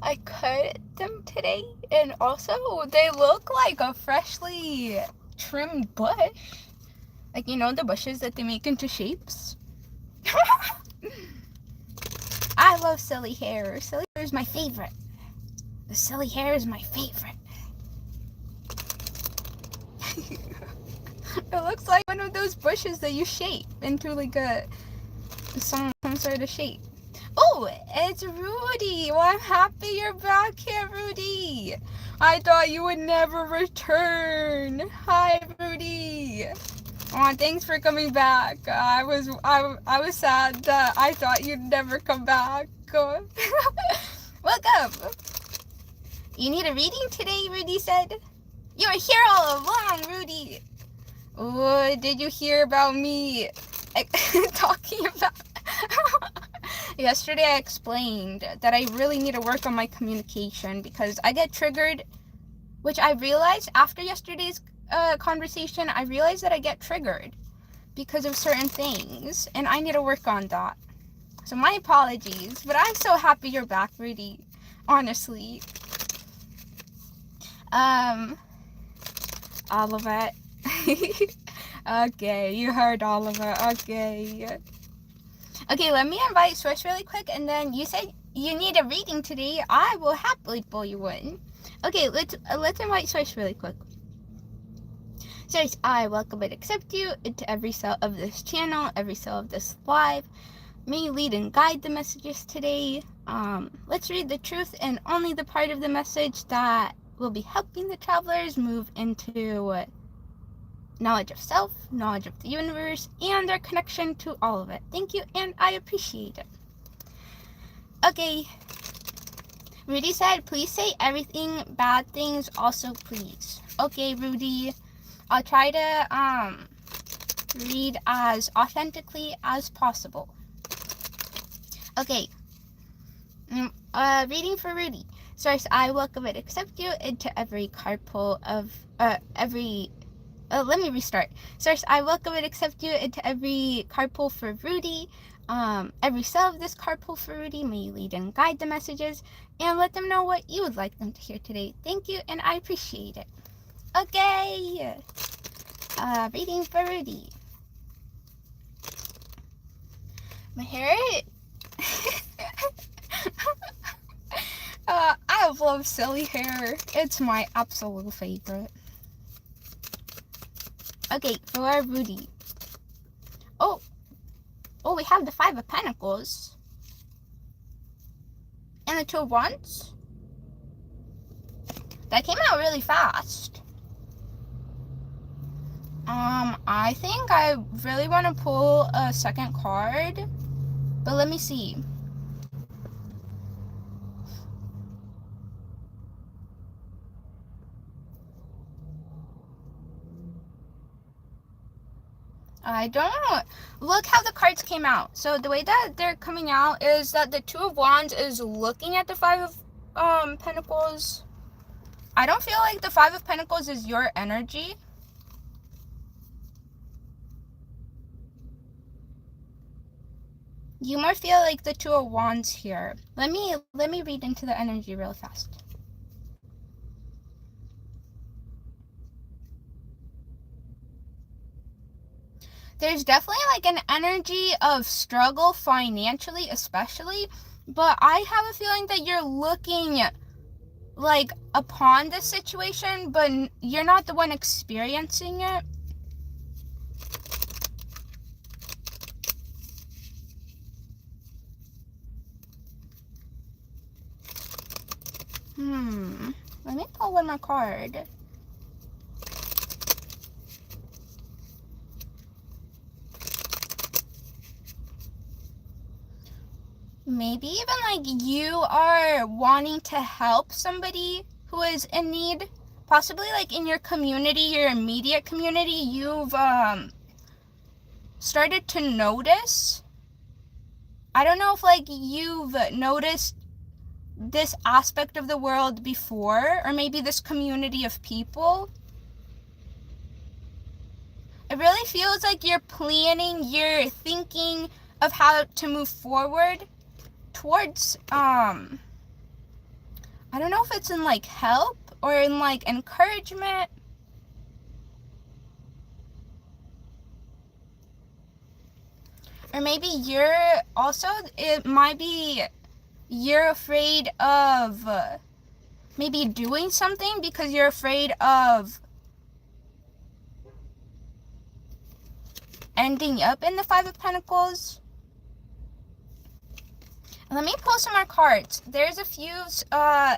I cut them today, and also they look like a freshly trimmed bush. Like, you know, the bushes that they make into shapes? I love silly hair. Silly hair is my favorite. The silly hair is my favorite. It looks like one of those bushes that you shape into like some sort of shape. Oh, it's Rudy. Well, I'm happy you're back here, Rudy. I thought you would never return. Hi, Rudy. Aw, thanks for coming back. I was sad that I thought you'd never come back. Welcome. You need a reading today, Rudy said. You were here all along, Rudy. Oh, did you hear about me talking about... Yesterday I explained that I really need to work on my communication because I get triggered, which I realized after yesterday's conversation, I realized that I get triggered because of certain things, and I need to work on that. So my apologies, but I'm so happy you're back, Rudy. Honestly. All of it. Okay, you heard all of it. Okay. Okay, let me invite Swish really quick, and then you said you need a reading today. I will happily pull you in. Okay, let's invite Swish really quick. Swish, I welcome and accept you into every cell of this channel, every cell of this live. May you lead and guide the messages today. Let's read the truth and only the part of the message that will be helping the travelers move into knowledge of self, knowledge of the universe, and their connection to all of it. Thank you, and I appreciate it. Okay. Rudy said, please say everything, bad things also, please. Okay, Rudy. I'll try to read as authentically as possible. Okay. Reading for Rudy. Source, I welcome and accept you into every card pull of let me restart. Source, I welcome and accept you into every card pull for Rudy. Every cell of this card pull for Rudy. May you lead and guide the messages and let them know what you would like them to hear today. Thank you, and I appreciate it. Okay. Reading for Rudy. My hair. I love silly hair. It's my absolute favorite. Okay, for Rudy. Oh, we have the Five of Pentacles. And the Two of Wands. That came out really fast. I think I really want to pull a second card. But let me see. I don't know. Look how the cards came out. So the way that they're coming out is that the Two of Wands is looking at the Five of Pentacles. I don't feel like the Five of Pentacles is your energy. You more feel like the Two of Wands here. Let me read into the energy real fast. There's definitely like an energy of struggle financially, especially, but I have a feeling that you're looking like upon this situation, but you're not the one experiencing it. Let me pull one more card. Maybe even like you are wanting to help somebody who is in need. Possibly like in your community, your immediate community, you've started to notice. I don't know if like you've noticed this aspect of the world before, or maybe this community of people. It really feels like you're planning, you're thinking of how to move forward. towards, I don't know if it's in, like, help or in, like, encouragement. Or maybe you're also, it might be you're afraid of maybe doing something because you're afraid of ending up in the Five of Pentacles. Let me pull some more cards. There's a few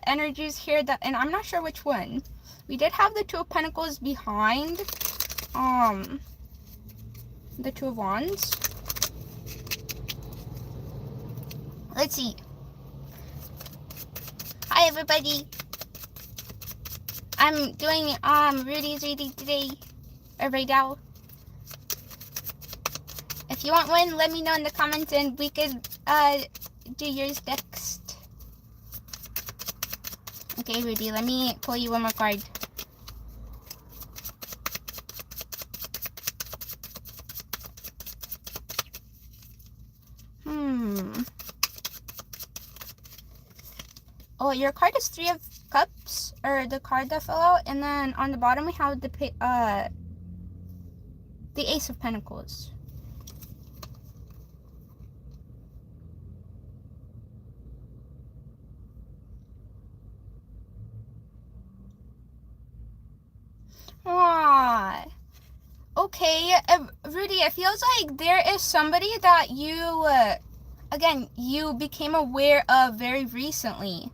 energies here that, and I'm not sure which one. We did have the Two of Pentacles behind the Two of Wands. Let's see. Hi everybody. I'm doing Rudy's reading today, or right now. If you want one, let me know in the comments and we could do yours next. Okay, Rudy, let me pull you one more card. Oh, your card is Three of Cups, or the card that fell out, and then on the bottom we have the Ace of Pentacles. Aww. Okay, Rudy, it feels like there is somebody that you, again, you became aware of very recently.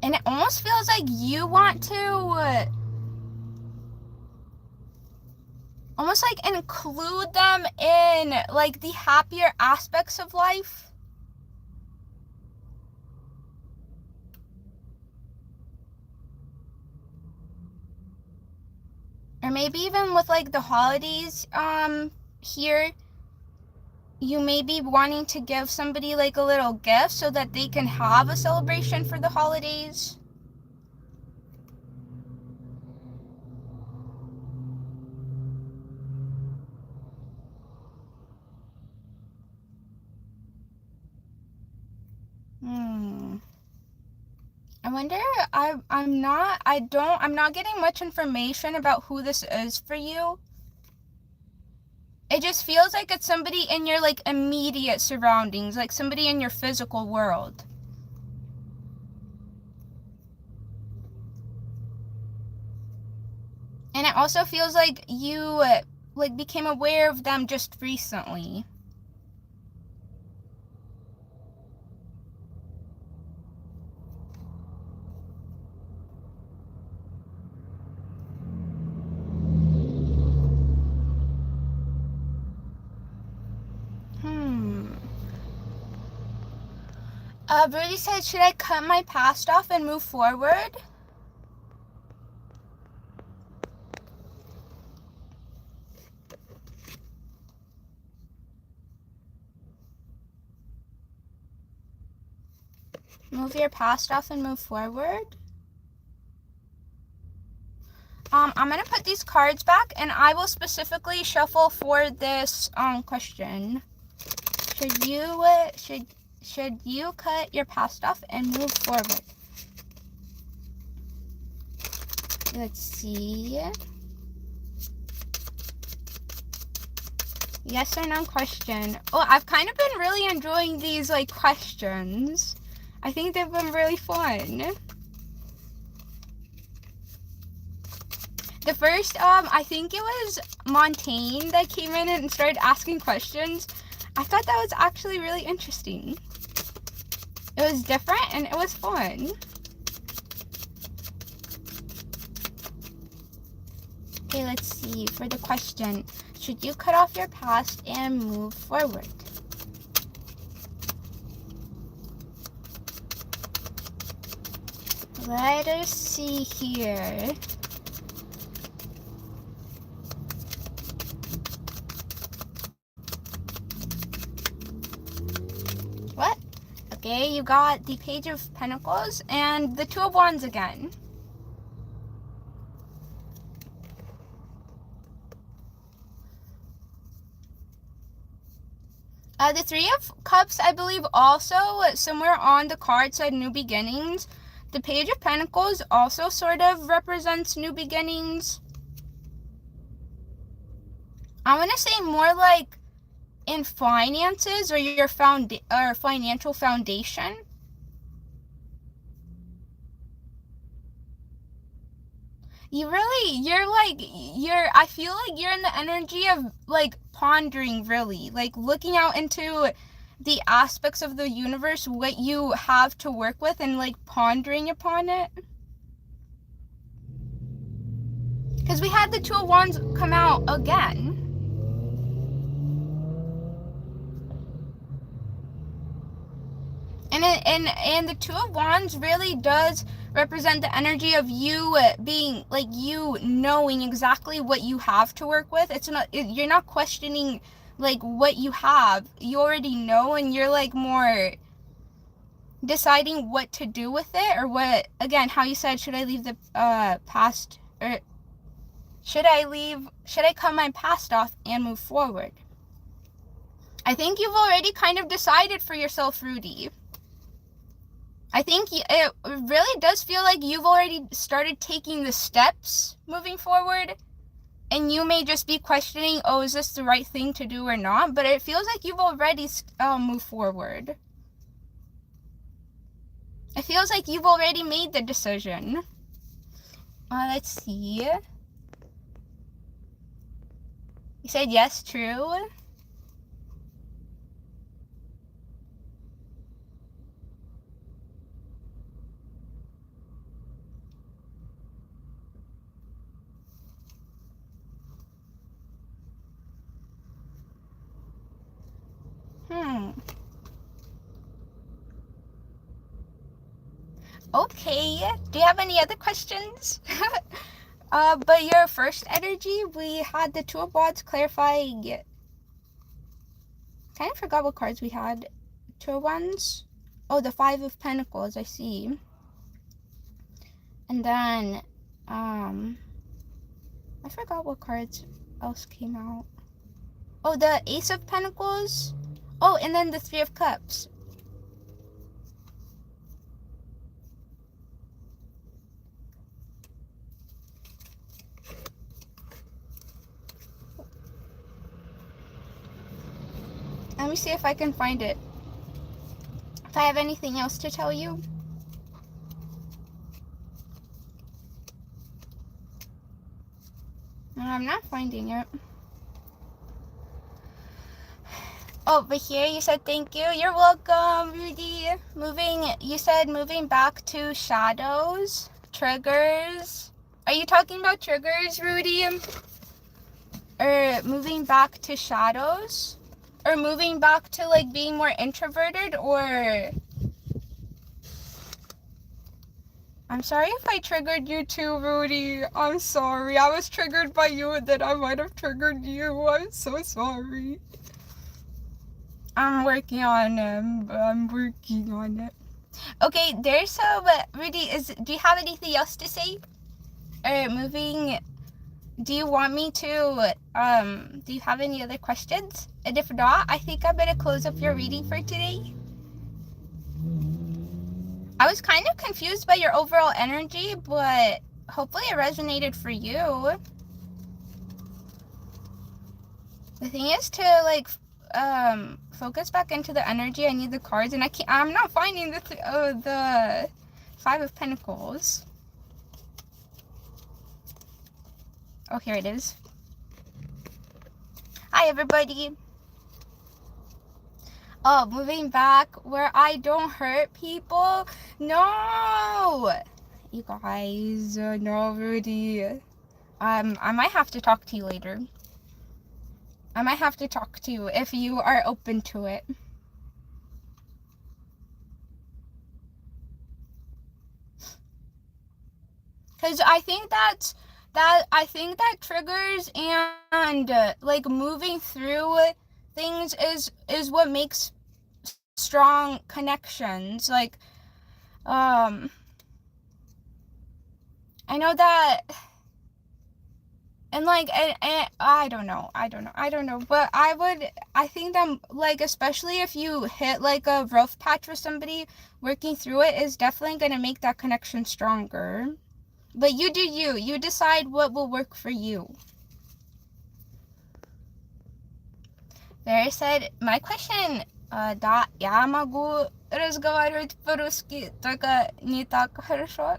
And it almost feels like you want to, almost like include them in, like, the happier aspects of life. Or maybe even with, like, the holidays, here, you may be wanting to give somebody, like, a little gift so that they can have a celebration for the holidays. I wonder, I'm not getting much information about who this is for you. It just feels like it's somebody in your, like, immediate surroundings, like somebody in your physical world. And it also feels like you, like, became aware of them just recently. Brody said, should I cut my past off and move forward? Move your past off and move forward? I'm gonna put these cards back and I will specifically shuffle for this question. Should you cut your past off and move forward? Let's see. Yes or no question. Oh, I've kind of been really enjoying these, like, questions. I think they've been really fun. The first, I think it was Montaigne that came in and started asking questions. I thought that was actually really interesting. It was different and it was fun. Okay, let's see. For the question, should you cut off your past and move forward? Let us see here. What? Okay, you got the Page of Pentacles and the Two of Wands again. The Three of Cups, I believe, also somewhere on the card said new beginnings. The Page of Pentacles also sort of represents new beginnings. I want to say more like in finances or your financial foundation. I feel like you're in the energy of like pondering, really, like looking out into the aspects of the universe, what you have to work with, and like pondering upon it. Because we had the Two of Wands come out again. And the Two of Wands really does represent the energy of you being like, you knowing exactly what you have to work with. You're not questioning like what you have. You already know, and you're like more deciding what to do with it, or what, again, how you said, should I leave the past, or should I cut my past off and move forward? I think you've already kind of decided for yourself, Rudy. I think it really does feel like you've already started taking the steps moving forward, and you may just be questioning, oh, is this the right thing to do or not? But it feels like you've already moved forward. It feels like you've already made the decision. Let's see. You said yes, true. Okay, do you have any other questions? But your first energy, we had the Two of Wands clarifying. Kind of forgot what cards we had. Two of Wands. Oh, the Five of Pentacles, I see. And then, I forgot what cards else came out. Oh, the Ace of Pentacles. Oh, and then the Three of Cups. Let me see if I can find it. If I have anything else to tell you. No, I'm not finding it. Oh, but here you said thank you. You're welcome, Rudy. You said moving back to shadows, triggers. Are you talking about triggers, Rudy? Or moving back to shadows? Or moving back to like being more introverted, or... I'm sorry if I triggered you too, Rudy. I'm sorry. I was triggered by you, and then I might have triggered you. I'm so sorry. I'm working on it. Okay, there's some... Rudy, do you have anything else to say? Or moving... Do you want me to, do you have any other questions? And if not, I think I'm going to close up your reading for today. I was kind of confused by your overall energy, but hopefully it resonated for you. The thing is to, like, focus back into the energy. I need the cards, and I'm not finding the Five of Pentacles. Oh, here it is. Hi, everybody. Oh, moving back where I don't hurt people? No! You guys, no, Rudy. I might have to talk to you later. I might have to talk to you if you are open to it. Because I think that triggers and like moving through things is what makes strong connections. Like, I know that And like, and I don't know, but I think that, like, especially if you hit like a rough patch with somebody, working through it is definitely going to make that connection stronger. But you do you decide what will work for you. Very said, my question, да, я могу разговаривать по-русски, только не так хорошо.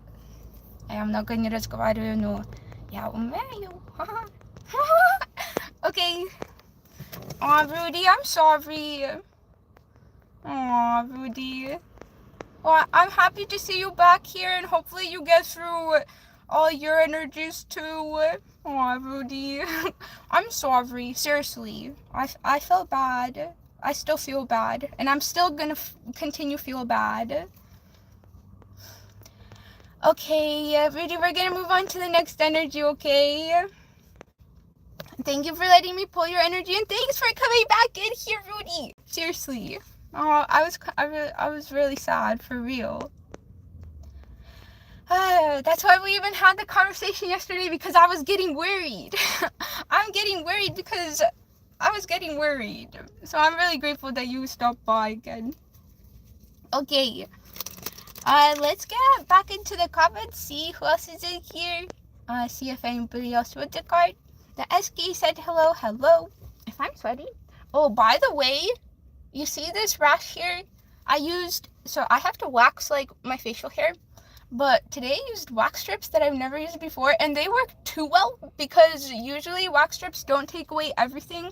Я много не разговариваю, но я умею. Okay. Aw, Rudy, I'm sorry. Aw, Rudy. Well, I'm happy to see you back here, and hopefully you get through all your energies too. Aw, Rudy. I'm sorry. Seriously. I felt bad. I still feel bad. And I'm still gonna continue feel bad. Okay, Rudy, we're gonna move on to the next energy, okay? Thank you for letting me pull your energy, and thanks for coming back in here, Rudy. Seriously. Oh, I was really sad, for real. That's why we even had the conversation yesterday, because I was getting worried. I'm getting worried because I was getting worried. So I'm really grateful that you stopped by again. Okay. Let's get back into the comments, see who else is in here. See if anybody else with the card. The SK said hello, hello. If I'm sweaty. Oh, by the way, you see this rash here? So I have to wax like my facial hair, but today I used wax strips that I've never used before, and they work too well, because usually wax strips don't take away everything,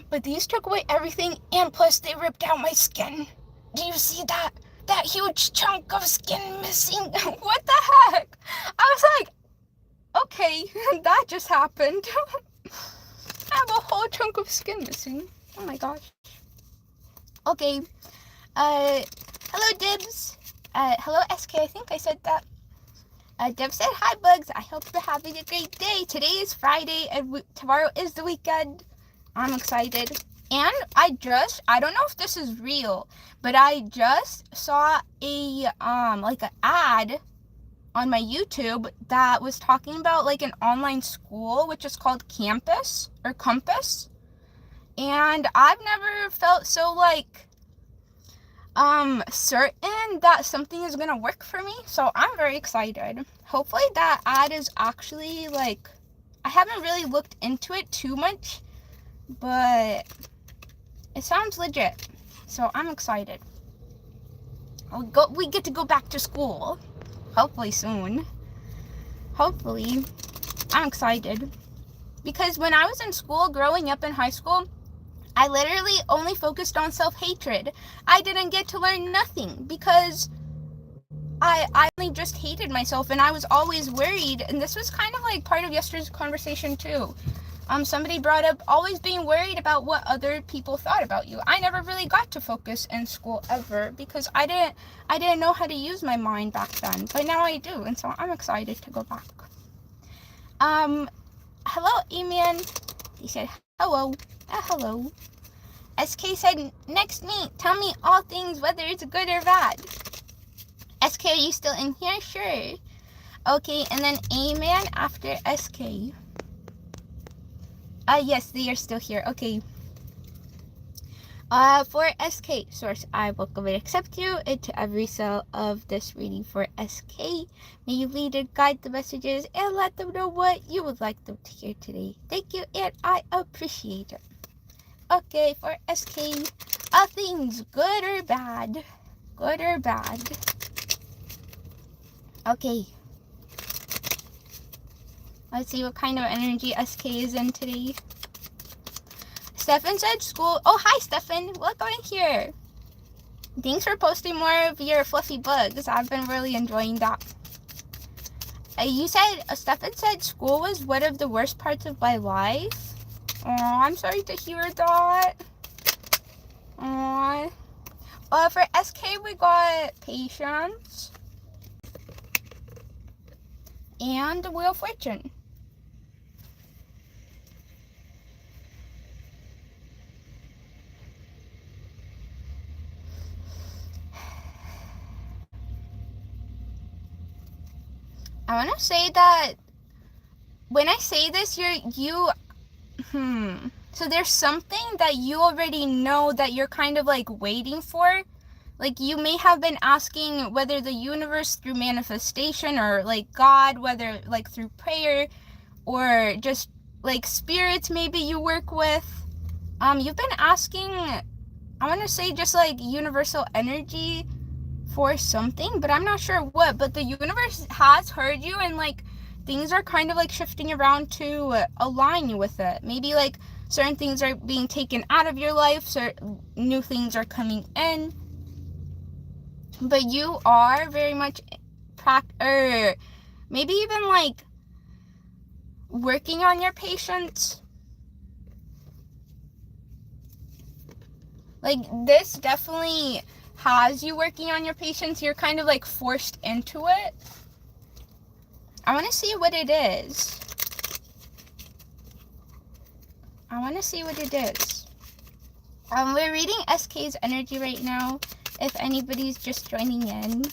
but these took away everything, and plus they ripped out my skin. Do you see that? That huge chunk of skin missing. What the heck? I was like, okay, that just happened. I have a whole chunk of skin missing. Oh my gosh. Okay. Hello, Dibs. Hello, SK. I think I said that. Dibs said, hi, Bugs. I hope you're having a great day. Today is Friday, and tomorrow is the weekend. I'm excited. And I don't know if this is real, but I just saw a, like an ad on my YouTube that was talking about like an online school, which is called Campus or Compass. And I've never felt so like, certain that something is gonna work for me. So I'm very excited. Hopefully that ad is actually like, I haven't really looked into it too much, but it sounds legit, so I'm excited. We get to go back to school, hopefully soon. Hopefully. I'm excited. Because when I was in school, growing up in high school, I literally only focused on self-hatred. I didn't get to learn nothing, because I only just hated myself, and I was always worried, and this was kind of like part of yesterday's conversation too. Somebody brought up always being worried about what other people thought about you. I never really got to focus in school ever, because I didn't know how to use my mind back then, but now I do, and so I'm excited to go back. Hello, Emian. He said hello. Hello. SK said, next meet, tell me all things, whether it's good or bad. SK, are you still in here? Sure. Okay, and then Amen after SK. Yes, they are still here. Okay. For SK source, I welcome and accept you into every cell of this reading for SK. May you lead and guide the messages and let them know what you would like them to hear today. Thank you, and I appreciate it. Okay, for SK, are things good or bad? Good or bad? Okay. Let's see what kind of energy SK is in today. Stefan said school. Oh, hi, Stefan. Welcome in here. Thanks for posting more of your fluffy bugs. I've been really enjoying that. Stefan said school was one of the worst parts of my life. Oh, I'm sorry to hear that. Aww. For SK, we got patience and the Wheel of Fortune. I want to say that when I say this, so there's something that you already know that you're kind of like waiting for. Like you may have been asking whether the universe through manifestation or like God, whether like through prayer or just like spirits maybe you work with. You've been asking, I want to say just like universal energy for something, but I'm not sure what. But the universe has heard you, and like things are kind of like shifting around to align you with it. Maybe like certain things are being taken out of your life, so new things are coming in. But you are very much maybe even like working on your patience. Like this definitely has you working on your patience. You're kind of like forced into it. I want to see what it is. We're reading SK's energy right now, if anybody's just joining in.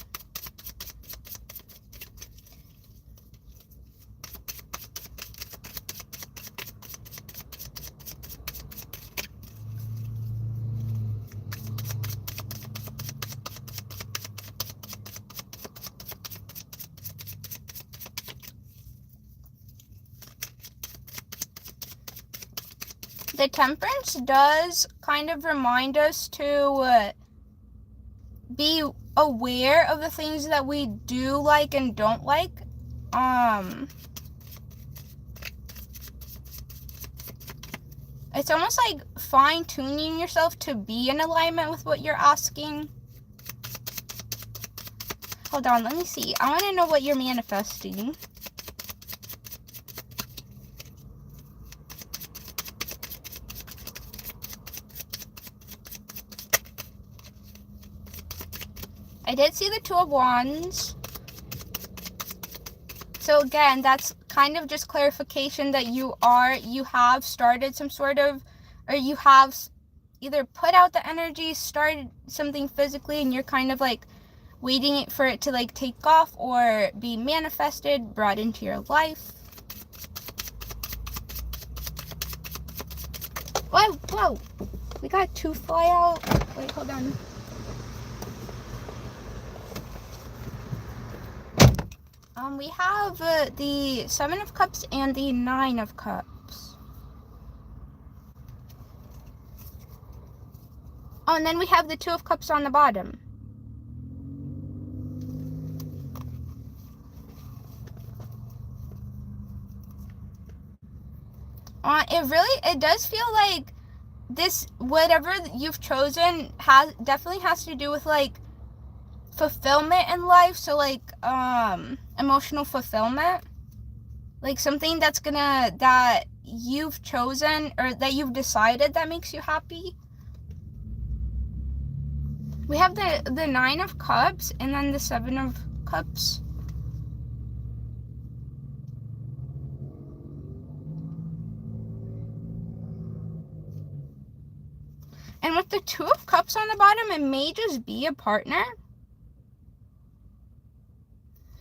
The Temperance does kind of remind us to be aware of the things that we do like and don't like. It's almost like fine-tuning yourself to be in alignment with what you're asking. Hold on, let me see. I want to know what you're manifesting. I did see the Two of Wands. So again, that's kind of just clarification that you have started some sort of, or you have either put out the energy, started something physically, and you're kind of like waiting for it to like take off or be manifested, brought into your life. Whoa, we got two fly out. Wait, hold on. We have the Seven of Cups and the Nine of Cups. Oh, and then we have the Two of Cups on the bottom. It does feel like this, whatever you've chosen, definitely has to do with like fulfillment in life. So like emotional fulfillment, like something that you've chosen or that you've decided that makes you happy. We have the Nine of Cups and then the Seven of Cups. And with the Two of Cups on the bottom, it may just be a partner.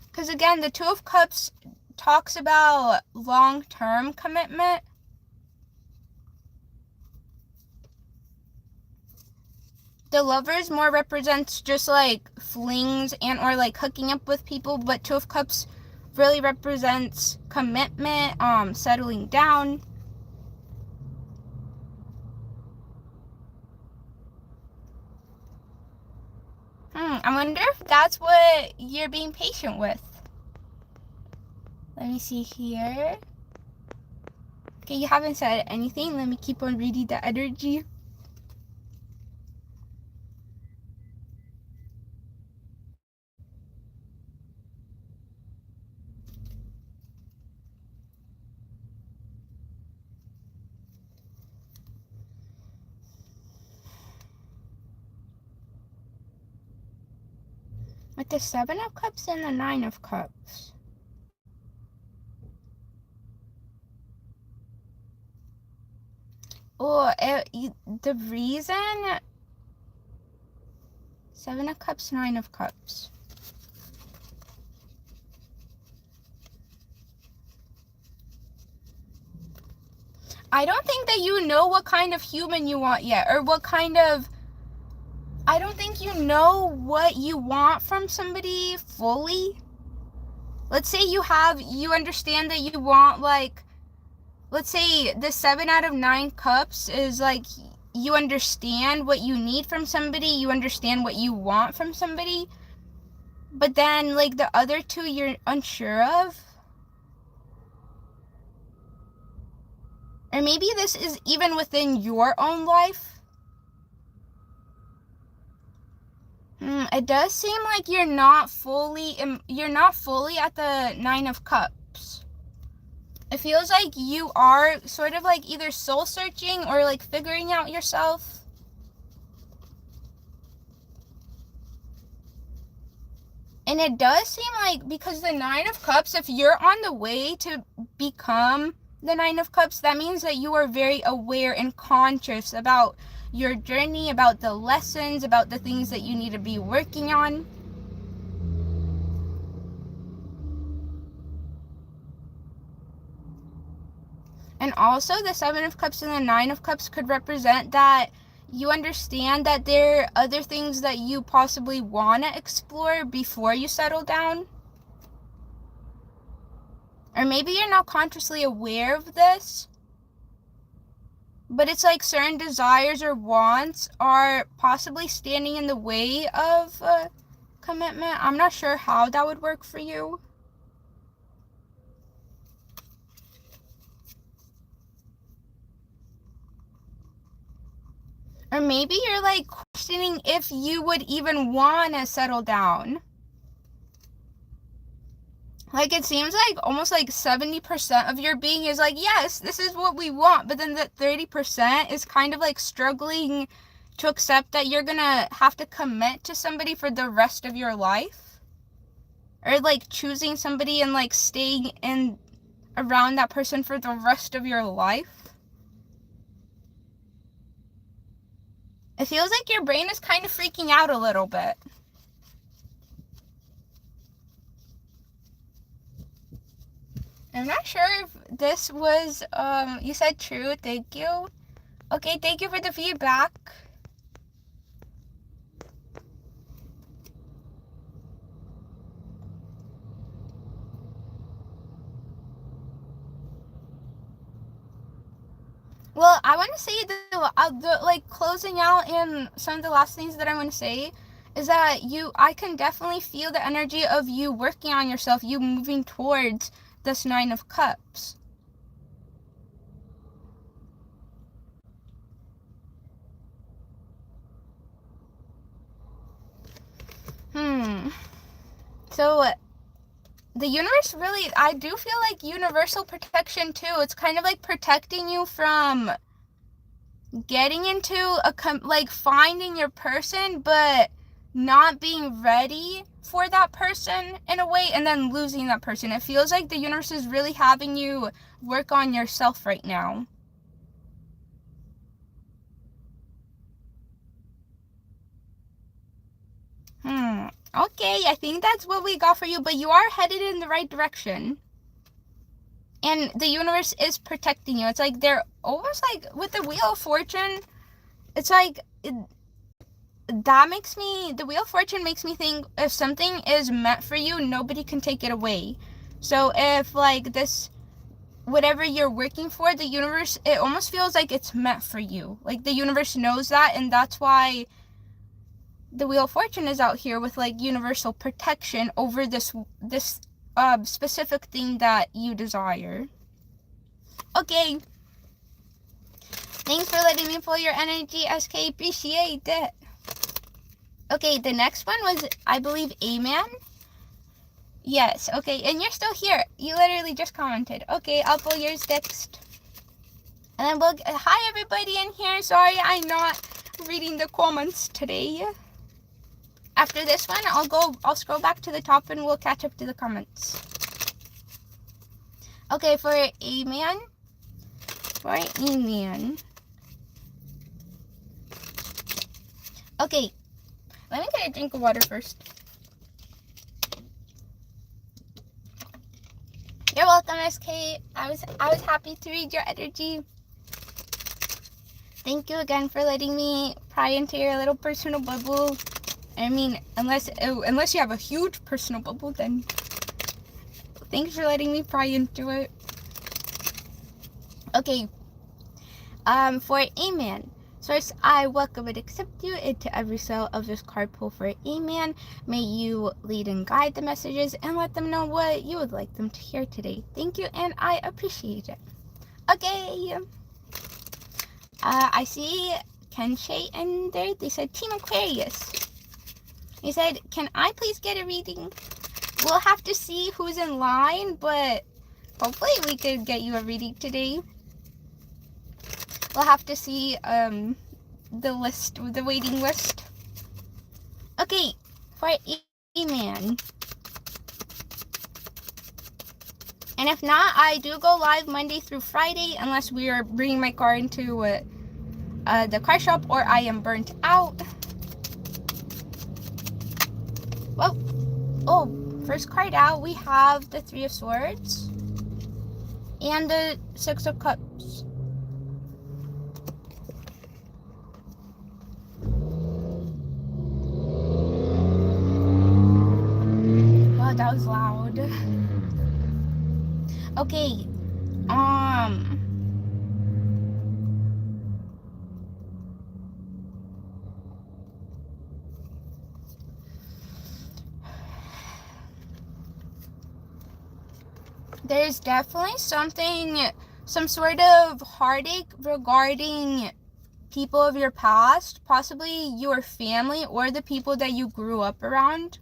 Because again, the Two of Cups talks about long-term commitment. The Lovers more represents just like flings and or like hooking up with people, but Two of Cups really represents commitment, settling down. I wonder if that's what you're being patient with. Let me see here. Okay, you haven't said anything. Let me keep on reading the energy. With the Seven of Cups and the Nine of Cups. Oh, the reason... Seven of Cups, Nine of Cups. I don't think that you know what kind of human you want yet, or I don't think you know what you want from somebody fully. Let's say you understand that you want, like, let's say the 7 out of 9 cups is like, you understand what you need from somebody, you understand what you want from somebody, but then, like, the other 2 you're unsure of. Or maybe this is even within your own life. It does seem like you're not fully at the 9 of Cups. It feels like you are sort of like either soul searching or like figuring out yourself. And it does seem like, because the 9 of Cups, if you're on the way to become the 9 of Cups, that means that you are very aware and conscious about your journey, about the lessons, about the things that you need to be working on. And also the 7 of Cups and the 9 of Cups could represent that you understand that there are other things that you possibly want to explore before you settle down. Or maybe you're not consciously aware of this, but it's like certain desires or wants are possibly standing in the way of commitment. I'm not sure how that would work for you. Or maybe you're like questioning if you would even want to settle down. Like, it seems like almost like 70% of your being is like, yes, this is what we want. But then that 30% is kind of like struggling to accept that you're gonna have to commit to somebody for the rest of your life. Or like choosing somebody and like staying in around that person for the rest of your life. It feels like your brain is kind of freaking out a little bit. I'm not sure if this was, you said true, thank you. Okay, thank you for the feedback. Well, I want to say the like closing out, and some of the last things that I want to say is that I can definitely feel the energy of you working on yourself, you moving towards this 9 of Cups. So the universe really, I do feel like universal protection too. It's kind of like protecting you from getting into like finding your person, but not being ready for that person in a way, and then losing that person. It feels like the universe is really having you work on yourself right now. Okay, I think that's what we got for you, but you are headed in the right direction. And the universe is protecting you. It's like they're almost like with the Wheel of Fortune, it's like the Wheel of Fortune makes me think, if something is meant for you, nobody can take it away. So if like this, whatever you're working for, the universe, it almost feels like it's meant for you. Like the universe knows that, and that's why the Wheel of Fortune is out here with like universal protection over this specific thing that you desire. Okay. Thanks for letting me pull your energy, SK. Appreciate it. Okay, the next one was, I believe, A-Man. Yes, okay, and you're still here. You literally just commented. Okay, I'll pull yours next. And then hi everybody in here. Sorry I'm not reading the comments today. After this one, I'll scroll back to the top and we'll catch up to the comments. Okay, for A-Man. Okay, let me get a drink of water first. You're welcome, SK. I was happy to read your energy. Thank you again for letting me pry into your little personal bubble. I mean, unless you have a huge personal bubble, then thanks for letting me pry into it. Okay. For A-Man. Source, I welcome and accept you into every cell of this card pool for A-Man. May you lead and guide the messages and let them know what you would like them to hear today. Thank you, and I appreciate it. Okay. I see Kenshay in there. They said Team Aquarius. He said, can I please get a reading? We'll have to see who's in line, but hopefully we could get you a reading today. We'll have to see the waiting list. Okay, for E-Man. And if not, I do go live Monday through Friday unless we are bringing my car into the car shop or I am burnt out. Well, oh, first card out, we have the Three of Swords and the Six of Cups. Wow, that was loud. Okay, there's definitely some sort of heartache regarding people of your past, possibly your family or the people that you grew up around.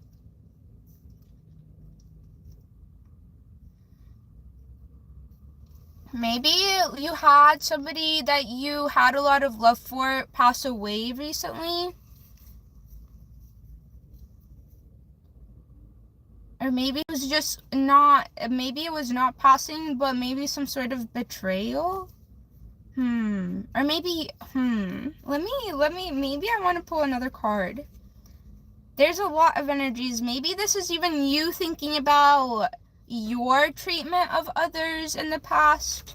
Maybe you had somebody that you had a lot of love for pass away recently. Or maybe it was just not, maybe it was not passing, but maybe some sort of betrayal. Or maybe, maybe I want to pull another card. There's a lot of energies. Maybe this is even you thinking about your treatment of others in the past.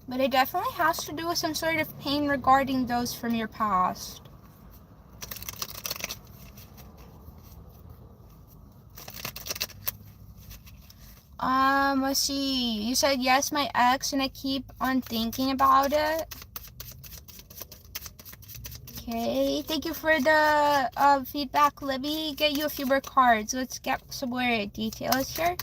But it definitely has to do with some sort of pain regarding those from your past. Let's see. You said yes, my ex, and I keep on thinking about it. Okay, thank you for the feedback. Let me get you a few more cards. Let's get some more details here.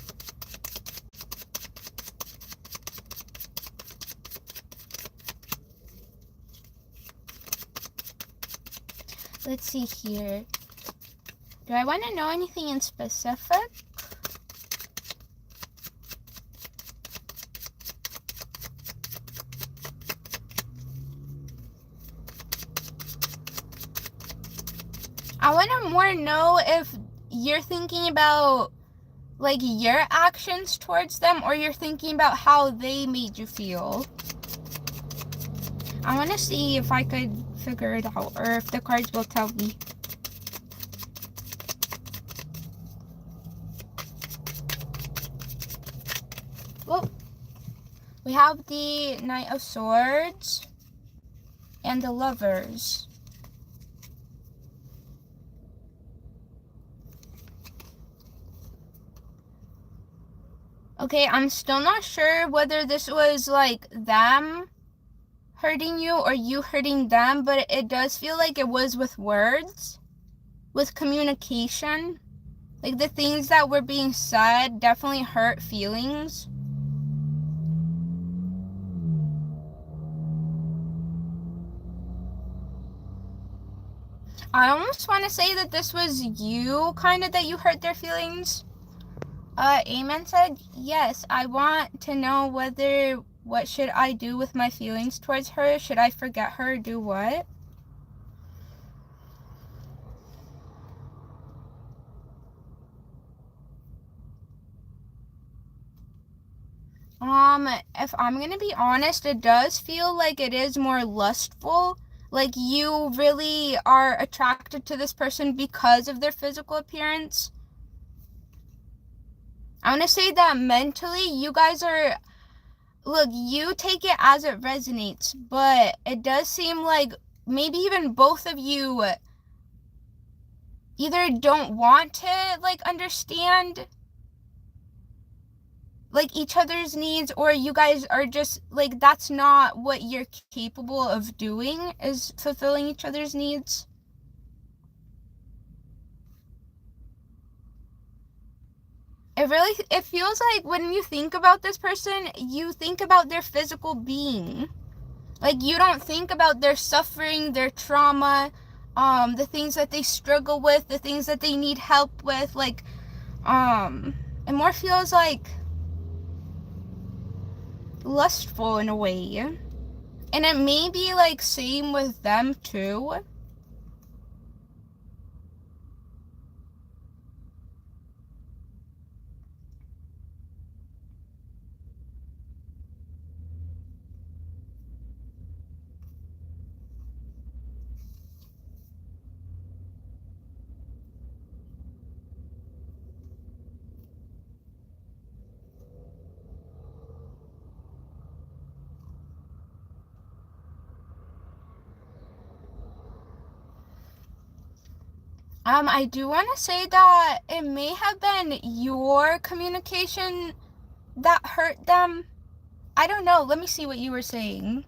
Let's see here. Do I want to know anything in specific? I want to more know if you're thinking about like your actions towards them or you're thinking about how they made you feel. I want to see if I could figure it out or if the cards will tell me. Well, we have the Knight of Swords and the Lovers. Okay, I'm still not sure whether this was like them hurting you or you hurting them, but it does feel like it was with words, with communication. Like the things that were being said definitely hurt feelings. I almost want to say that this was you, kind of, that you hurt their feelings. Amen said, yes, I want to know what should I do with my feelings towards her? Should I forget her or do what? If I'm gonna be honest, it does feel like it is more lustful. Like you really are attracted to this person because of their physical appearance. I want to say that mentally, you guys are, look, you take it as it resonates, but it does seem like maybe even both of you either don't want to, like, understand, like, each other's needs, or you guys are just, like, that's not what you're capable of doing, is fulfilling each other's needs. It feels like when you think about this person, you think about their physical being. Like, you don't think about their suffering, their trauma, the things that they struggle with, the things that they need help with. Like, it more feels like lustful in a way. And it may be like same with them too. I do want to say that it may have been your communication that hurt them. I don't know. Let me see what you were saying.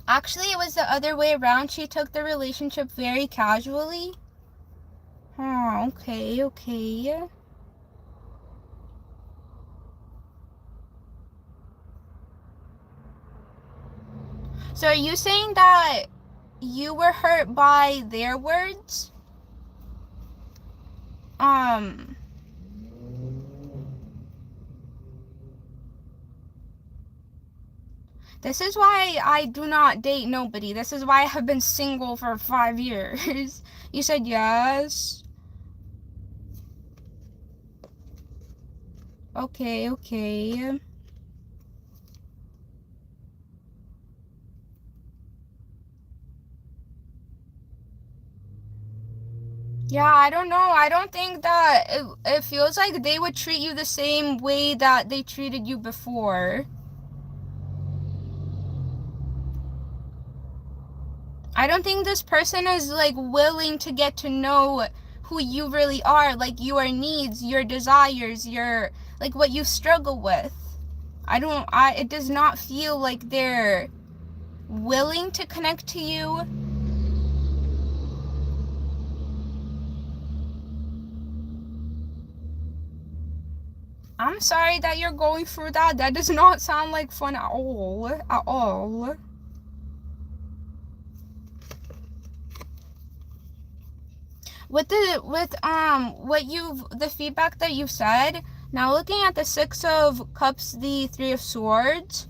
Actually, it was the other way around. She took the relationship very casually. Oh, okay. So are you saying that you were hurt by their words? This is why I do not date nobody. This is why I have been single for 5 years. You said yes. Okay. Yeah, I don't know. I don't think that it feels like they would treat you the same way that they treated you before. I don't think this person is like willing to get to know who you really are, like your needs, your desires, your, like what you struggle with. It does not feel like they're willing to connect to you. I'm sorry that you're going through that. That does not sound like fun at all. At all. With the feedback that you've said, now looking at the Six of Cups, the Three of Swords,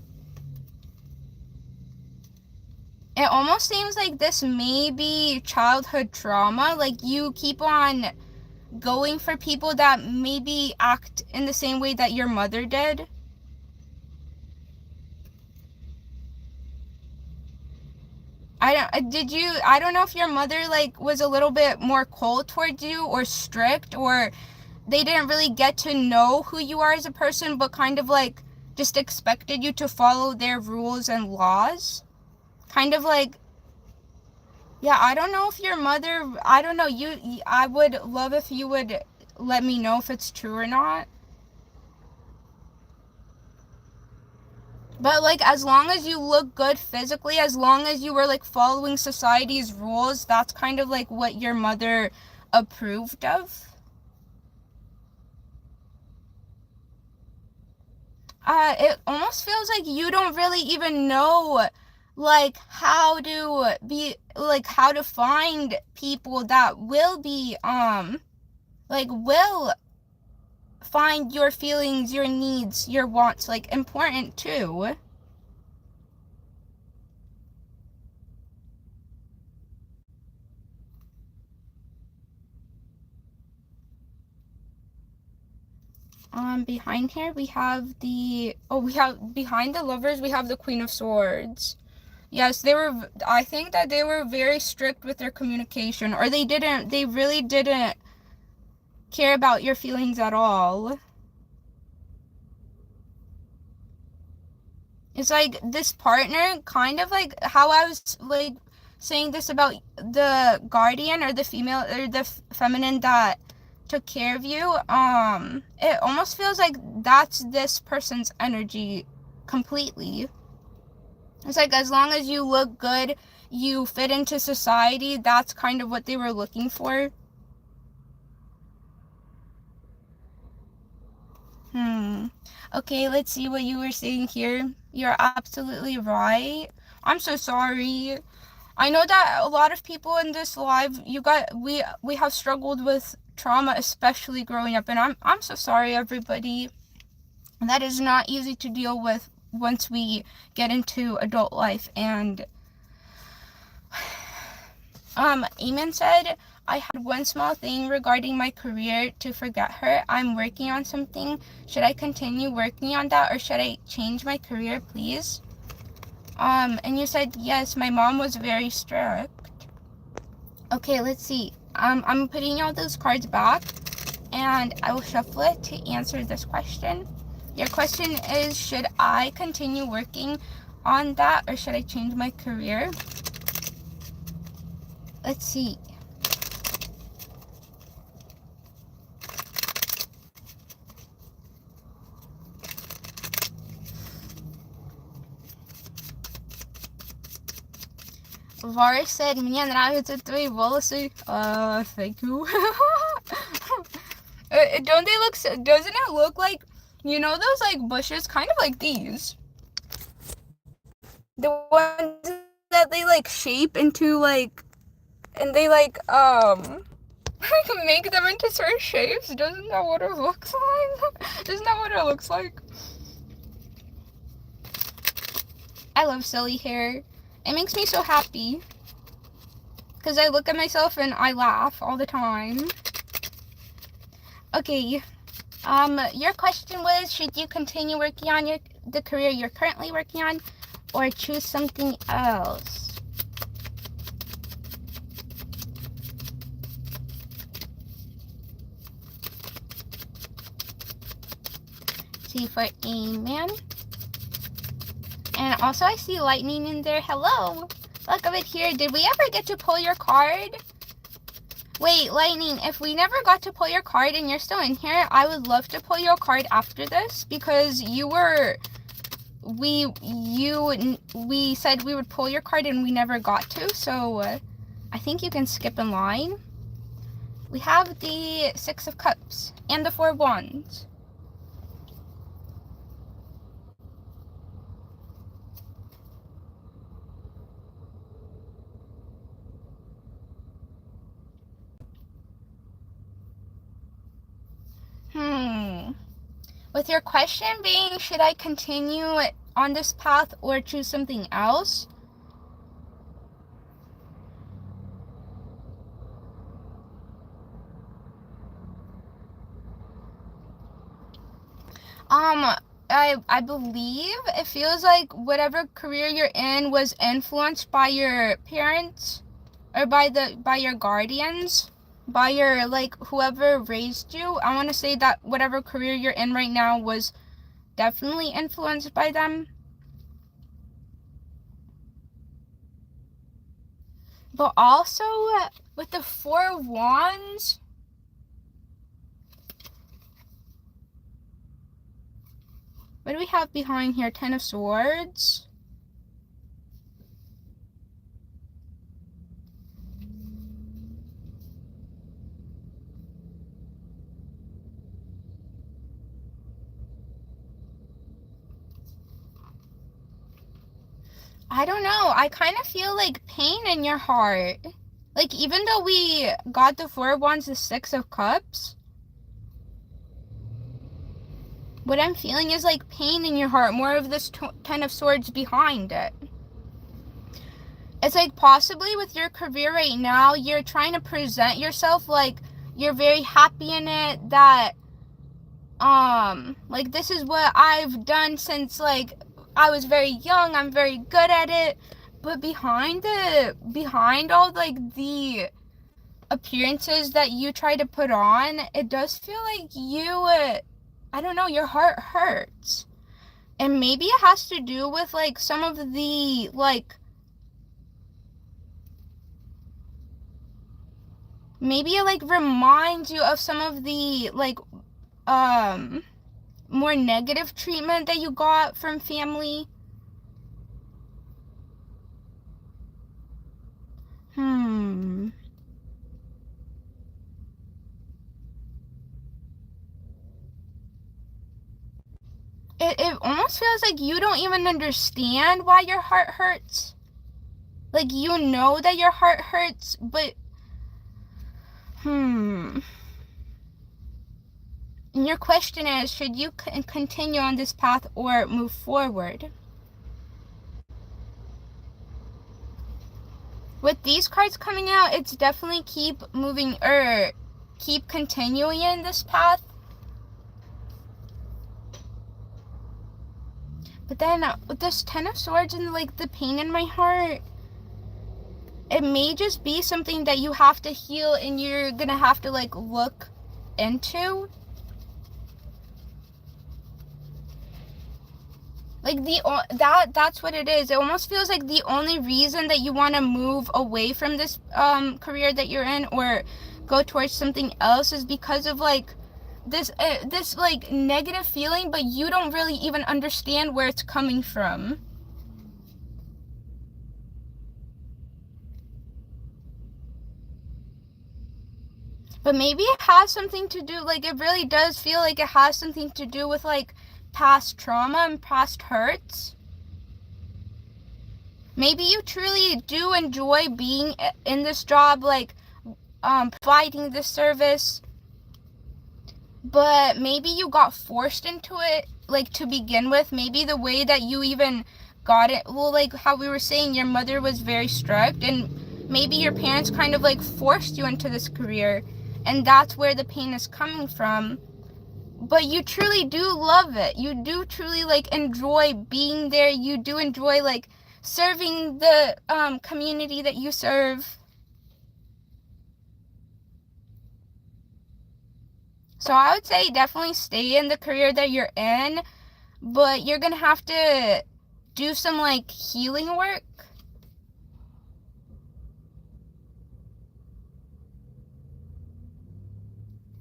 it almost seems like this may be childhood trauma. Like you keep on going for people that maybe act in the same way that your mother did. I don't know if your mother like was a little bit more cold towards you or strict, or they didn't really get to know who you are as a person, but kind of like just expected you to follow their rules and laws. Kind of like, yeah, I don't know if your mother, I don't know, I would love if you would let me know if it's true or not. But like, as long as you look good physically, as long as you were like following society's rules, that's kind of like what your mother approved of. It almost feels like you don't really even know like how to find people that will be like will find your feelings, your needs, your wants like important too. Behind here we have behind the lovers we have the Queen of Swords. Yes, I think that they were very strict with their communication, or they really didn't care about your feelings at all. It's like this partner, kind of like how I was like saying this about the guardian or the female or the feminine that took care of you. It almost feels like that's this person's energy completely. It's like as long as you look good, you fit into society, that's kind of what they were looking for. Okay, let's see what you were saying here. You're absolutely right. I'm so sorry. I know that a lot of people in this live, we have struggled with trauma, especially growing up, and I'm so sorry, everybody. That is not easy to deal with once we get into adult life. And Eamon said, I had one small thing regarding my career to forget her. I'm working on something. Should I continue working on that, or should I change my career, please? And you said, yes, my mom was very strict. Okay, let's see. I'm putting all those cards back, and I will shuffle it to answer this question. Your question is, should I continue working on that, or should I change my career? Let's see. Varus said, мне нравятся твои волосы. Thank you. Don't they look, doesn't it look like, you know those like bushes, kind of like these? The ones that they like shape into like, and they like make them into certain shapes. Doesn't that what it looks like? Isn't that what it looks like? I love silly hair. It makes me so happy, because I look at myself and I laugh all the time. Okay, your question was, should you continue working on the career you're currently working on, or choose something else? See for Amen. And also I see lightning in there. Hello. Look over here. Did we ever get to pull your card? Wait, lightning, if we never got to pull your card and you're still in here, I would love to pull your card after this, because we said we would pull your card and we never got to, so I think you can skip in line. We have the Six of Cups and the Four of Wands. With your question being, should I continue on this path or choose something else? I believe it feels like whatever career you're in was influenced by your parents, or by your guardians, by your, like, whoever raised you. I want to say that whatever career you're in right now was definitely influenced by them. But also, with the Four of Wands, what do we have behind here? Ten of Swords. I don't know. I kind of feel like pain in your heart. Like, even though we got the Four of Wands, the Six of Cups, what I'm feeling is like pain in your heart. More of this Ten of Swords behind it. It's like possibly with your career right now, you're trying to present yourself like you're very happy in it, that like, this is what I've done since, like, I was very young. I'm very good at it. But behind all, like, the appearances that you try to put on, it does feel like you, I don't know, your heart hurts. And maybe it has to do with, like, some of the, like, maybe it, like, reminds you of some of the, like, more negative treatment that you got from family. It almost feels like you don't even understand why your heart hurts. Like, you know that your heart hurts, but and your question is, should you continue on this path or move forward? With these cards coming out, it's definitely keep moving, or keep continuing in this path. But then with this Ten of Swords and, like, the pain in my heart, it may just be something that you have to heal and you're gonna have to, like, look into. Like, that's what it is. It almost feels like the only reason that you want to move away from this career that you're in, or go towards something else, is because of, like, this like, negative feeling, but you don't really even understand where it's coming from. But maybe it has something to do, like, it really does feel like it has something to do with, like, past trauma and past hurts. Maybe you truly do enjoy being in this job, like, providing this service, but maybe you got forced into it, like, to begin with. Maybe the way that you even got it, well, like how we were saying, your mother was very strict, and maybe your parents kind of, like, forced you into this career, and that's where the pain is coming from. But you truly do love it. You do truly, like, enjoy being there. You do enjoy, like, serving the community that you serve. So I would say definitely stay in the career that you're in, but you're gonna have to do some, like, healing work.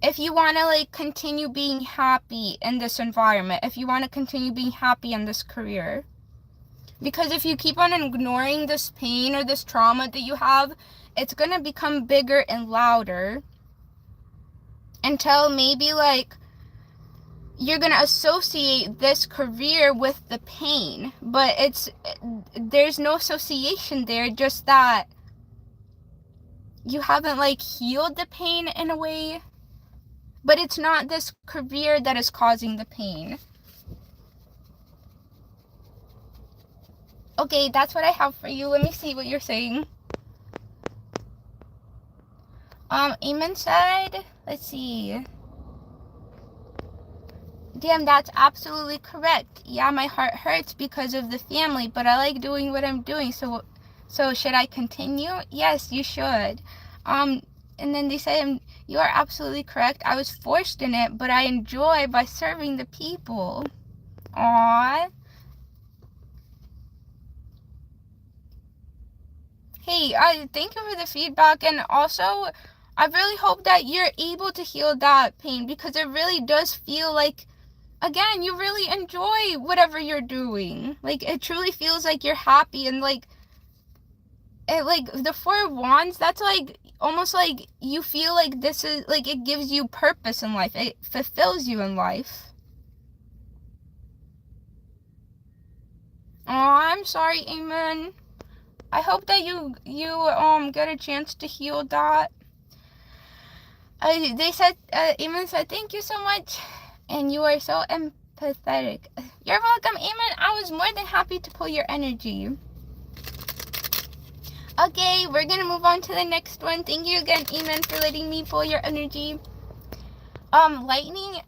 If you want to, like, continue being happy in this environment, if you want to continue being happy in this career. Because if you keep on ignoring this pain or this trauma that you have, it's going to become bigger and louder until maybe, like, you're going to associate this career with the pain. But there's no association there, just that you haven't, like, healed the pain in a way. But it's not this career that is causing the pain. Okay, that's what I have for you. Let me see what you're saying. Eamon said, let's see. Damn, that's absolutely correct. Yeah, my heart hurts because of the family, but I like doing what I'm doing. So should I continue? Yes, you should. And then they said, you are absolutely correct. I was forced in it, but I enjoy by serving the people. Aww. Hey, thank you for the feedback. And also, I really hope that you're able to heal that pain, because it really does feel like, again, you really enjoy whatever you're doing. Like, it truly feels like you're happy, and, like, like, the Four of Wands, that's, like, almost like you feel like this is, like, it gives you purpose in life. It fulfills you in life. Oh, I'm sorry, Eamon. I hope that you get a chance to heal that. They said, Eamon said, thank you so much, and you are so empathetic. You're welcome, Eamon. I was more than happy to pull your energy. Okay, we're gonna move on to the next one. Thank you again, Eamon, for letting me pull your energy. Lightning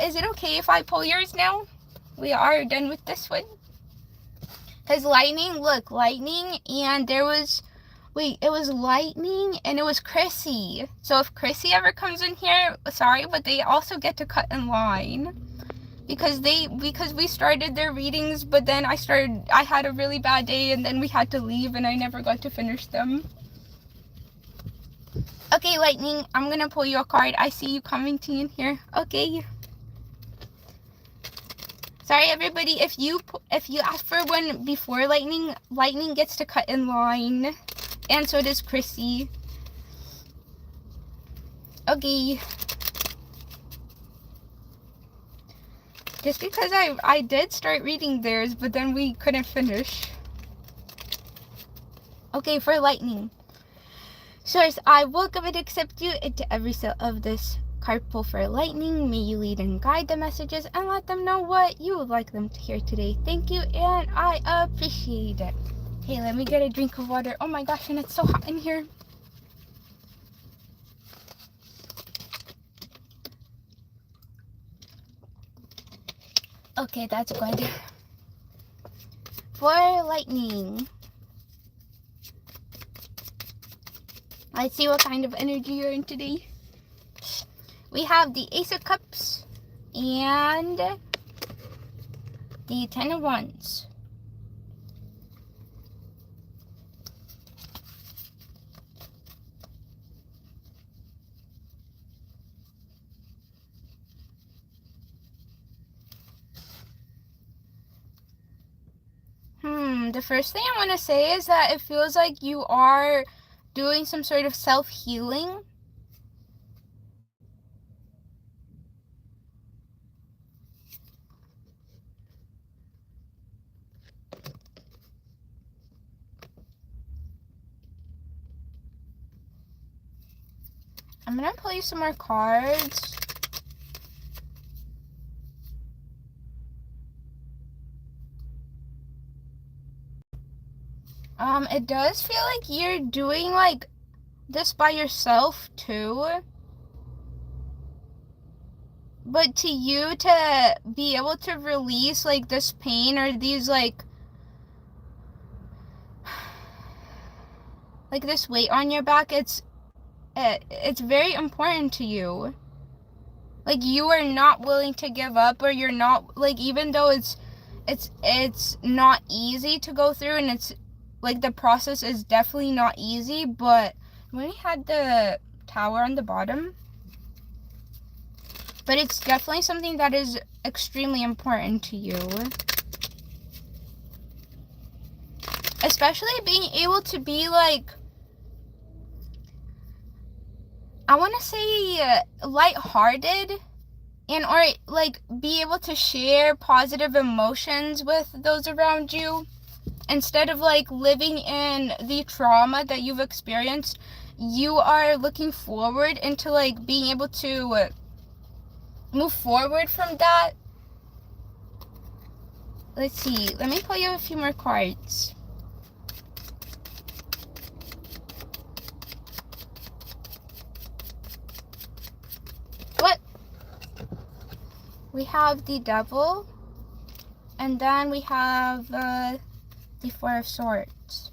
is it okay if I pull yours now? We are done with this one. Because lightning, and there was, it was lightning and it was Chrissy. So if Chrissy ever comes in here, sorry, but they also get to cut in line. Because we started their readings, but then I had a really bad day and then we had to leave and I never got to finish them. Okay, Lightning, I'm gonna pull you a card. I see you commenting in here. Okay. Sorry, everybody. If you ask for one before Lightning gets to cut in line, and so does Chrissy. Okay. Just because I did start reading theirs, but then we couldn't finish. Okay, for Lightning. Source, I welcome and accept you into every cell of this card pull for Lightning. May you lead and guide the messages and let them know what you would like them to hear today. Thank you, and I appreciate it. Hey, let me get a drink of water. Oh my gosh, and it's so hot in here. Okay, that's good. For Lightning, let's see what kind of energy you're in today. We have the Ace of Cups and the Ten of Wands. The first thing I want to say is that it feels like you are doing some sort of self-healing. I'm going to pull you some more cards. It does feel like you're doing like this by yourself too. But to you to be able to release like this pain or these like this weight on your back, it's very important to you. Like you are not willing to give up, or you're not like, even though it's not easy to go through, and it's like the process is definitely not easy, but when we had the Tower on the bottom, but it's definitely something that is extremely important to you. Especially being able to be like, I want to say lighthearted, and or like be able to share positive emotions with those around you, instead of like living in the trauma that you've experienced. You are looking forward into like being able to move forward from that. Let's see, let me pull you a few more cards. What? We have the Devil, and then we have the Four of Swords.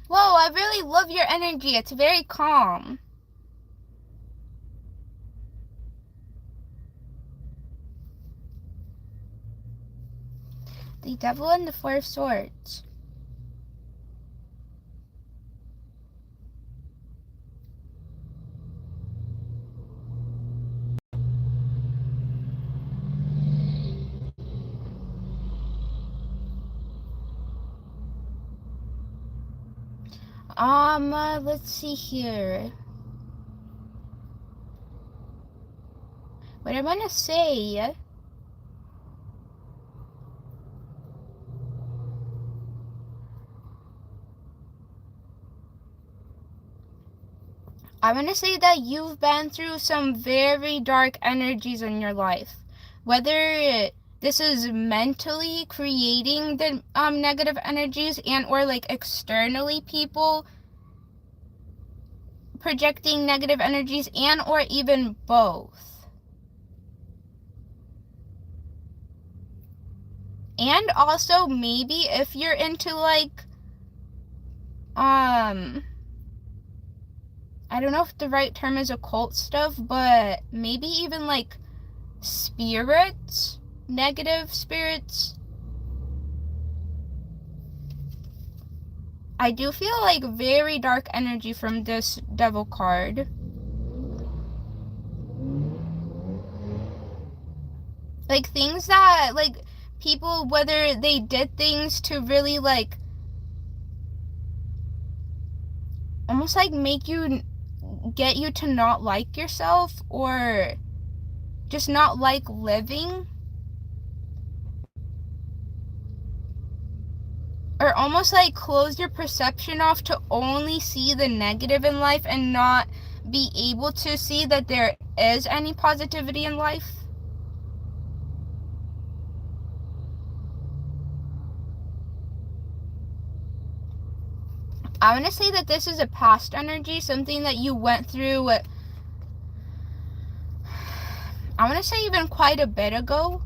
Whoa, I really love your energy. It's very calm. The Devil and the Four of Swords. Let's see here. What I want to say, that you've been through some very dark energies in your life. Whether this is mentally creating the negative energies, and or like externally people projecting negative energies, and or even both. And also maybe if you're into like I don't know if the right term is occult stuff, but maybe even like spirits, negative spirits. I do feel like very dark energy from this devil card. Like things that like people, whether they did things to really like almost like make you, get you to not like yourself, or just not like living, or almost like close your perception off to only see the negative in life and not be able to see that there is any positivity in life. I want to say that this is a past energy, something that you went through, I want to say even quite a bit ago.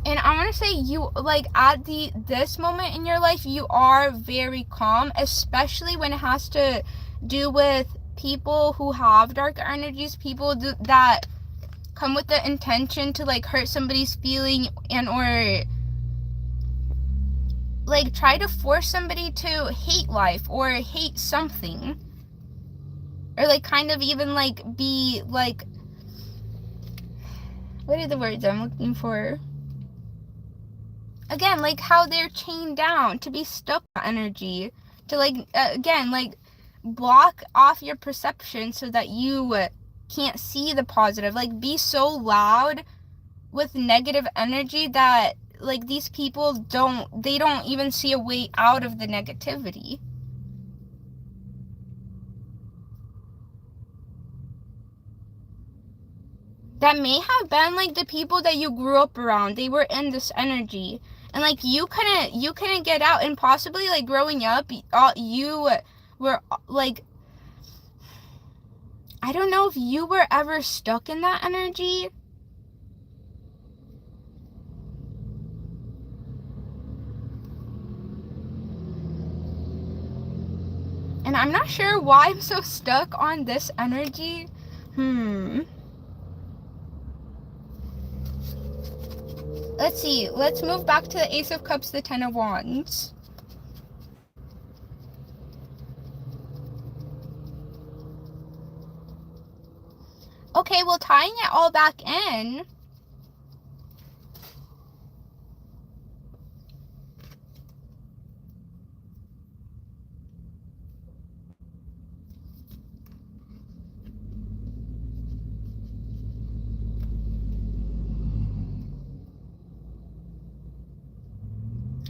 And I want to say you, like, at this moment in your life, you are very calm, especially when it has to do with people who have dark energies, people that come with the intention to, like, hurt somebody's feeling and or, like, try to force somebody to hate life or hate something. Or, like, kind of even, like, be, like, what are the words I'm looking for? Again, like how they're chained down to be stuck in energy, to like, again, like block off your perception so that you can't see the positive, like be so loud with negative energy that like these people don't even see a way out of the negativity. That may have been like the people that you grew up around. They were in this energy. And like you couldn't get out, and possibly like growing up, you were like, I don't know if you were ever stuck in that energy. And I'm not sure why I'm so stuck on this energy. Let's see. Let's move back to the Ace of Cups, the Ten of Wands. Okay, well, tying it all back in,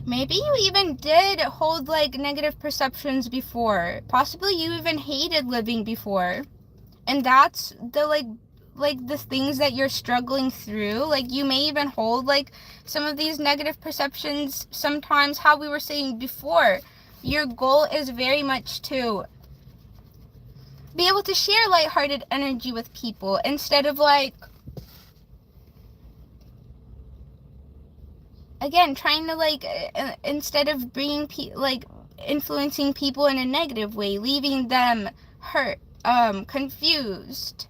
maybe you even did hold like negative perceptions before. Possibly you even hated living before. And that's the like the things that you're struggling through. Like you may even hold like some of these negative perceptions sometimes. How we were saying before, your goal is very much to be able to share lighthearted energy with people instead of like, again, trying to like, instead of bringing like influencing people in a negative way, leaving them hurt, confused.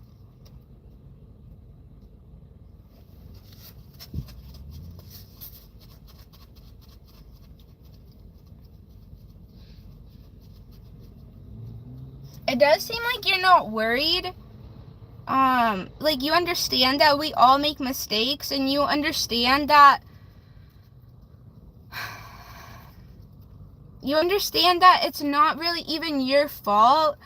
It does seem like you're not worried. Like you understand that we all make mistakes, and you understand that it's not really even your fault,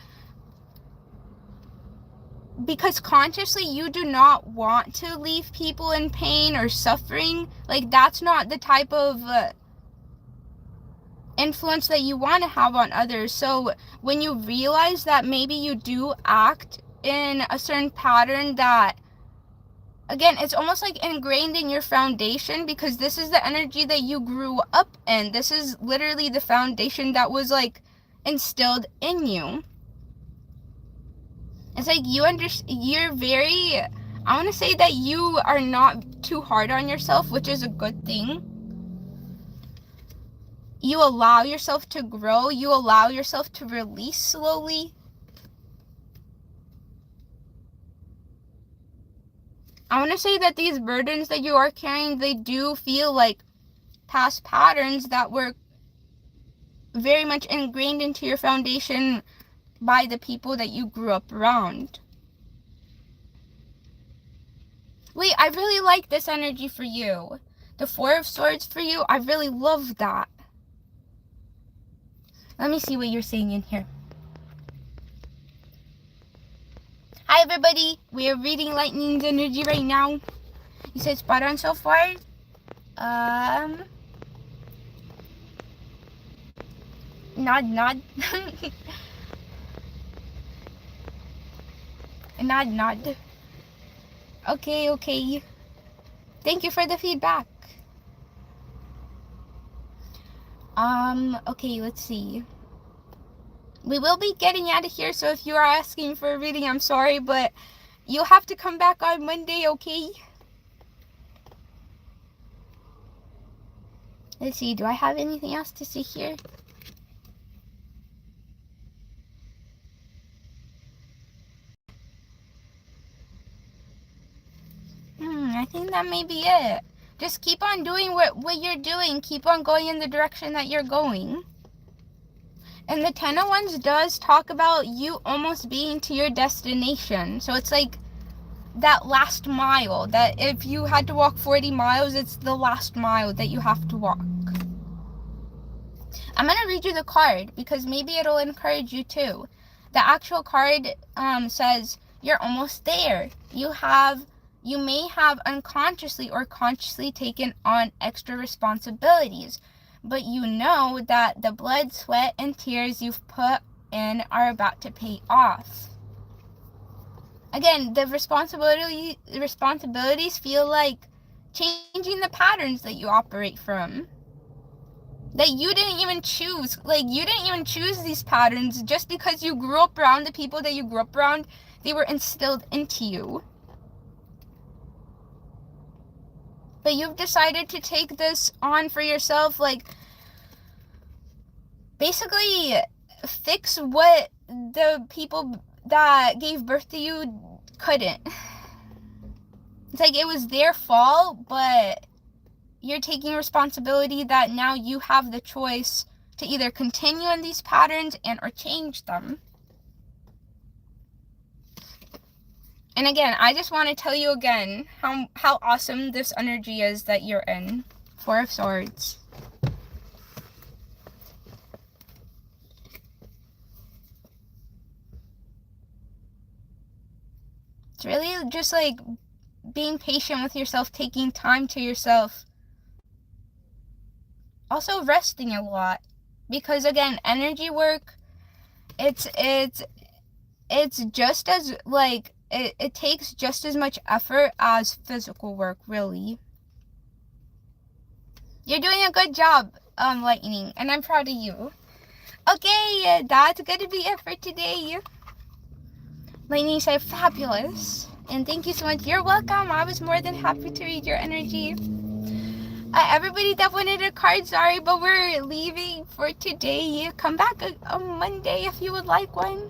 because consciously you do not want to leave people in pain or suffering. Like that's not the type of influence that you want to have on others. So when you realize that maybe you do act in a certain pattern that again, it's almost like ingrained in your foundation, because this is the energy that you grew up in. This is literally the foundation that was like instilled in you. It's like you're very, I want to say that you are not too hard on yourself, which is a good thing. You allow yourself to grow. You allow yourself to release slowly. I want to say that these burdens that you are carrying, they do feel like past patterns that were very much ingrained into your foundation by the people that you grew up around. Wait, I really like this energy for you. The Four of Swords for you, I really love that. Let me see what you're saying in here. Hi everybody, we are reading Lightning's energy right now. You said spot on so far? Nod. Nod. Okay. Thank you for the feedback. Okay, let's see. We will be getting out of here, so if you are asking for a reading, I'm sorry, but you'll have to come back on Monday, okay? Let's see, do I have anything else to see here? I think that may be it. Just keep on doing what you're doing. Keep on going in the direction that you're going. And the Ten of Wands does talk about you almost being to your destination. So it's like that last mile, that if you had to walk 40 miles, it's the last mile that you have to walk. I'm going to read you the card because maybe it'll encourage you too. The actual card says you're almost there. You may have unconsciously or consciously taken on extra responsibilities, but you know that the blood, sweat, and tears you've put in are about to pay off. Again, the responsibilities feel like changing the patterns that you operate from. That you didn't even choose. Like, you didn't even choose these patterns just because you grew up around the people that you grew up around. They were instilled into you. But you've decided to take this on for yourself, like, basically fix what the people that gave birth to you couldn't. It's like it was their fault, but you're taking responsibility that now you have the choice to either continue in these patterns and or change them. And again, I just want to tell you again how awesome this energy is that you're in. Four of Swords. It's really just like being patient with yourself, taking time to yourself. Also resting a lot. Because again, energy work, it's just as like, it takes just as much effort as physical work, really. You're doing a good job, Lightning, and I'm proud of you. Okay, that's gonna be it for today. Lightning said fabulous, and thank you so much. You're welcome. I was more than happy to read your energy. Everybody that wanted a card, sorry, but we're leaving for today. Come back on Monday if you would like one.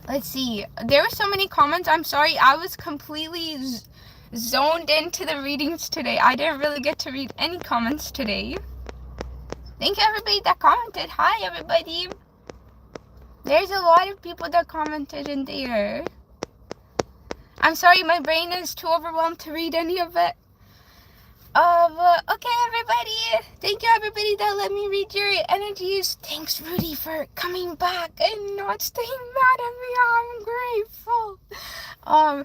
Let's see. There were so many comments. I'm sorry. I was completely zoned into the readings today. I didn't really get to read any comments today. Thank you, everybody that commented. Hi, everybody. There's a lot of people that commented in there. I'm sorry. My brain is too overwhelmed to read any of it. Okay, everybody. Thank you, everybody that let me read your energies. Thanks, Rudy, for coming back and not staying mad at me. I'm grateful.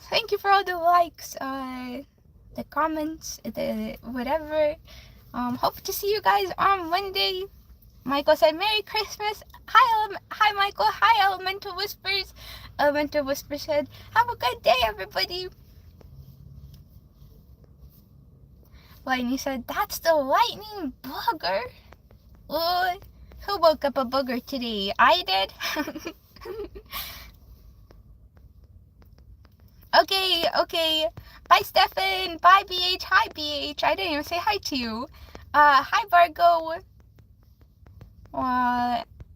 Thank you for all the likes, the comments, the whatever. Hope to see you guys on Monday. Michael said, Merry Christmas. Hi, Michael. Hi, Elemental Whispers. Elemental Whispers said, have a good day, everybody. Lightning said, that's the lightning booger. Ooh, who woke up a booger today? I did. Okay. Bye, Stefan. Bye, BH. Hi, BH. I didn't even say hi to you. Hi, Vargo.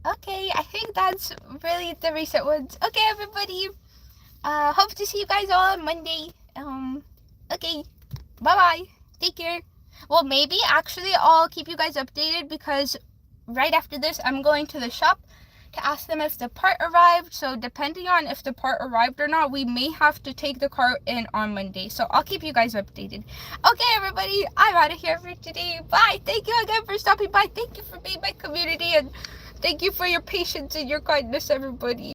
Okay, I think that's really the recent ones. Okay, everybody. Hope to see you guys all on Monday. Okay. Bye-bye. Take care. Well, maybe actually I'll keep you guys updated because right after this I'm going to the shop to ask them if the part arrived. So depending on if the part arrived or not, we may have to take the car in on Monday. So I'll keep you guys updated. Okay, everybody, I'm out of here for today. Bye. Thank you again for stopping by. Thank you for being my community, and thank you for your patience and your kindness, everybody.